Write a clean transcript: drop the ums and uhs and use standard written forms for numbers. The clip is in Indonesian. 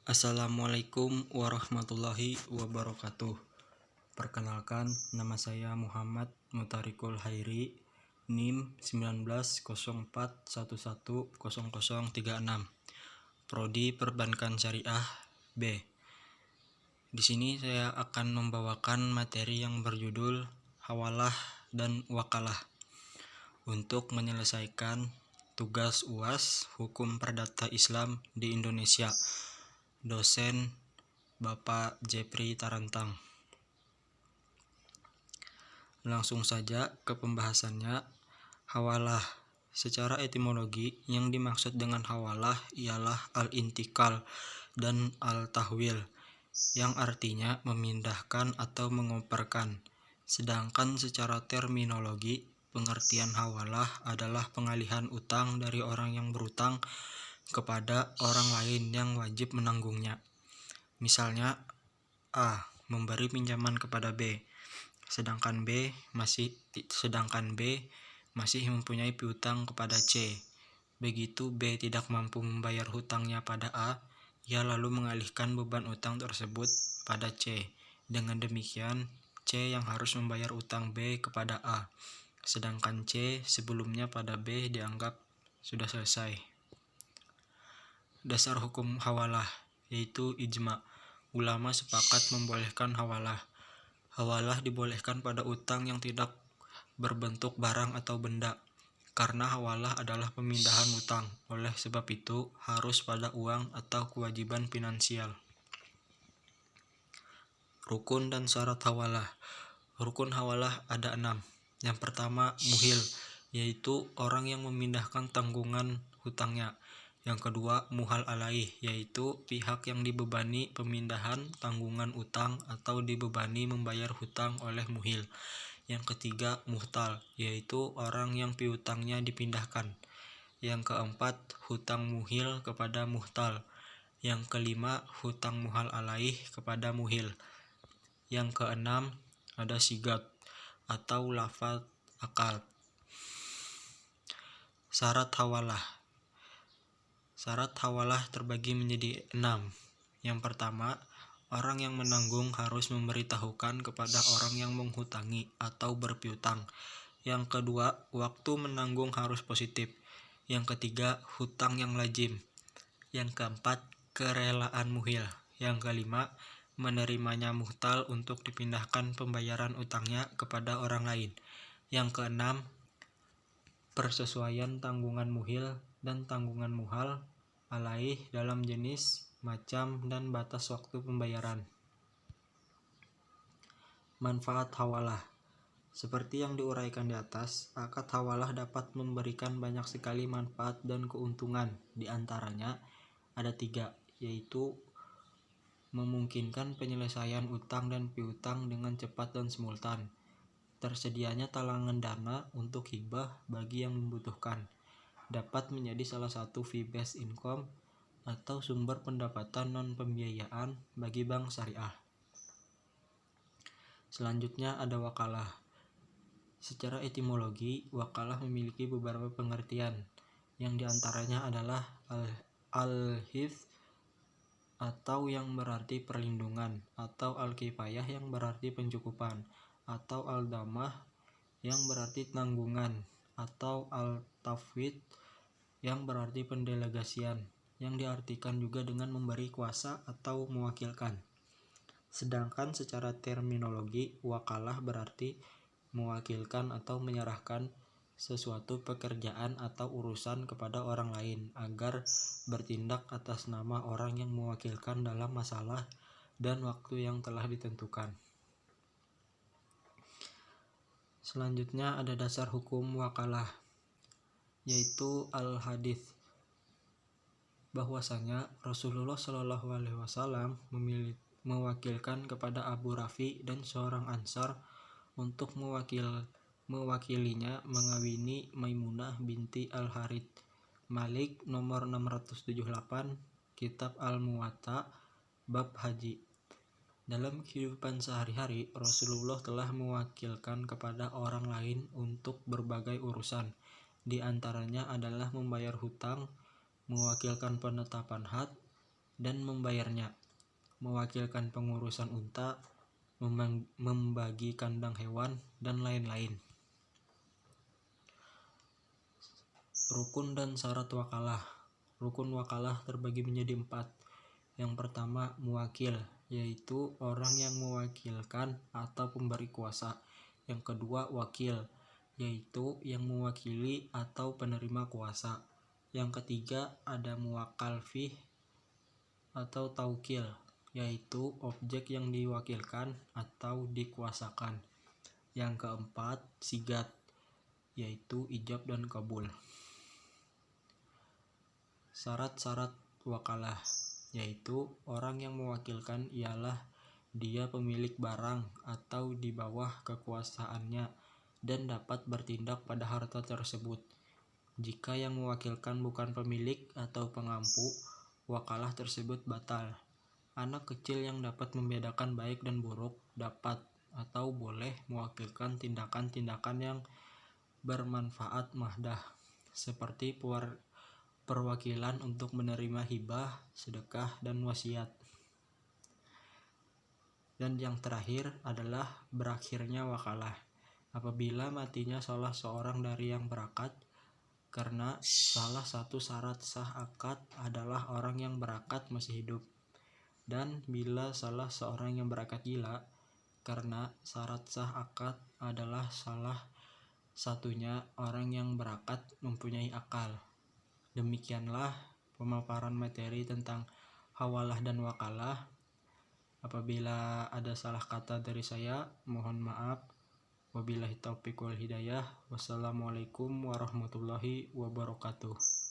Assalamualaikum warahmatullahi wabarakatuh. Perkenalkan, nama saya Muhammad Mutarikul Hairi, NIM 1904110036, Prodi Perbankan Syariah B. Di sini saya akan membawakan materi yang berjudul Hawalah dan Wakalah untuk menyelesaikan tugas UAS Hukum Perdata Islam di Indonesia. Dosen Bapak Jepri Tarantang. Langsung saja ke pembahasannya. Hawalah. Secara etimologi, yang dimaksud dengan hawalah ialah al-intikal dan al-tahwil, yang artinya memindahkan atau mengoperkan. Sedangkan secara terminologi, pengertian hawalah adalah pengalihan utang dari orang yang berutang kepada orang lain yang wajib menanggungnya. Misalnya, A memberi pinjaman kepada B, sedangkan B masih mempunyai piutang kepada C. Begitu B tidak mampu membayar hutangnya pada A, ia lalu mengalihkan beban utang tersebut pada C. Dengan demikian, C yang harus membayar utang B kepada A, sedangkan C sebelumnya pada B dianggap sudah selesai. Dasar hukum hawalah yaitu ijma. Ulama sepakat membolehkan hawalah. Hawalah dibolehkan pada utang yang tidak berbentuk barang atau benda, karena hawalah adalah pemindahan utang. Oleh sebab itu, harus pada uang atau kewajiban finansial. Rukun dan syarat hawalah. Rukun hawalah ada 6. Yang pertama, muhil, yaitu orang yang memindahkan tanggungan hutangnya. Yang kedua, muhal alaih, yaitu pihak yang dibebani pemindahan tanggungan utang atau dibebani membayar hutang oleh muhil. Yang ketiga, muhtal, yaitu orang yang piutangnya dipindahkan. Yang keempat, hutang muhil kepada muhtal. Yang kelima, hutang muhal alaih kepada muhil. Yang keenam, ada sigat atau lafaz akad. Syarat hawalah. Syarat hawalah terbagi menjadi 6. Yang pertama, orang yang menanggung harus memberitahukan kepada orang yang menghutangi atau berpiutang. Yang kedua, waktu menanggung harus positif. Yang ketiga, hutang yang lazim. Yang keempat, kerelaan muhil. Yang kelima, menerimanya muhtal untuk dipindahkan pembayaran utangnya kepada orang lain. Yang keenam, persesuaian tanggungan muhil dan tanggungan muhal alaih dalam jenis, macam, dan batas waktu pembayaran. Manfaat hawalah. Seperti yang diuraikan di atas, akad hawalah dapat memberikan banyak sekali manfaat dan keuntungan. Di antaranya ada 3, yaitu memungkinkan penyelesaian utang dan piutang dengan cepat dan simultan, tersedianya talangan dana untuk hibah bagi yang membutuhkan, dapat menjadi salah satu fee-based income atau sumber pendapatan non-pembiayaan bagi bank syariah. Selanjutnya ada wakalah. Secara etimologi, wakalah memiliki beberapa pengertian, yang diantaranya adalah al-hifz atau yang berarti perlindungan, atau al-kifayah yang berarti pencukupan, atau al-damah yang berarti tanggungan, atau al-tafwid yang berarti pendelegasian, yang diartikan juga dengan memberi kuasa atau mewakilkan. Sedangkan secara terminologi, wakalah berarti mewakilkan atau menyerahkan sesuatu pekerjaan atau urusan kepada orang lain agar bertindak atas nama orang yang mewakilkan dalam masalah dan waktu yang telah ditentukan. Selanjutnya ada dasar hukum wakalah, yaitu al-hadits, bahwasanya Rasulullah SAW mewakilkan kepada Abu Rafi dan seorang Ansar untuk mewakilinya mengawini Maimunah binti Al-Harith. Malik nomor 678, Kitab Al-Muwatta, bab haji. Dalam kehidupan sehari-hari, Rasulullah telah mewakilkan kepada orang lain untuk berbagai urusan. Di antaranya adalah membayar hutang, mewakilkan penetapan had, dan membayarnya, mewakilkan pengurusan unta, membagi kandang hewan, dan lain-lain. Rukun dan syarat wakalah. Rukun wakalah terbagi menjadi 4. Yang pertama, muwakil, yaitu orang yang mewakilkan atau pemberi kuasa. Yang kedua, wakil, yaitu yang mewakili atau penerima kuasa. Yang ketiga, ada muwakal fih atau taukil, yaitu objek yang diwakilkan atau dikuasakan. Yang keempat, sigat, yaitu ijab dan kabul. Syarat-syarat wakalah, yaitu orang yang mewakilkan ialah dia pemilik barang atau di bawah kekuasaannya dan dapat bertindak pada harta tersebut. Jika yang mewakilkan bukan pemilik atau pengampu, wakalah tersebut batal. Anak kecil yang dapat membedakan baik dan buruk dapat atau boleh mewakilkan tindakan-tindakan yang bermanfaat mahdah, seperti perwakilan untuk menerima hibah, sedekah, dan wasiat. Dan yang terakhir adalah berakhirnya wakalah apabila matinya salah seorang dari yang berakad, karena salah satu syarat sah akad adalah orang yang berakad masih hidup. Dan bila salah seorang yang berakad gila, karena syarat sah akad adalah salah satunya orang yang berakad mempunyai akal. Demikianlah pemaparan materi tentang hawalah dan wakalah. Apabila ada salah kata dari saya, mohon maaf. Wabillahi taufiq wal hidayah. Wassalamualaikum warahmatullahi wabarakatuh.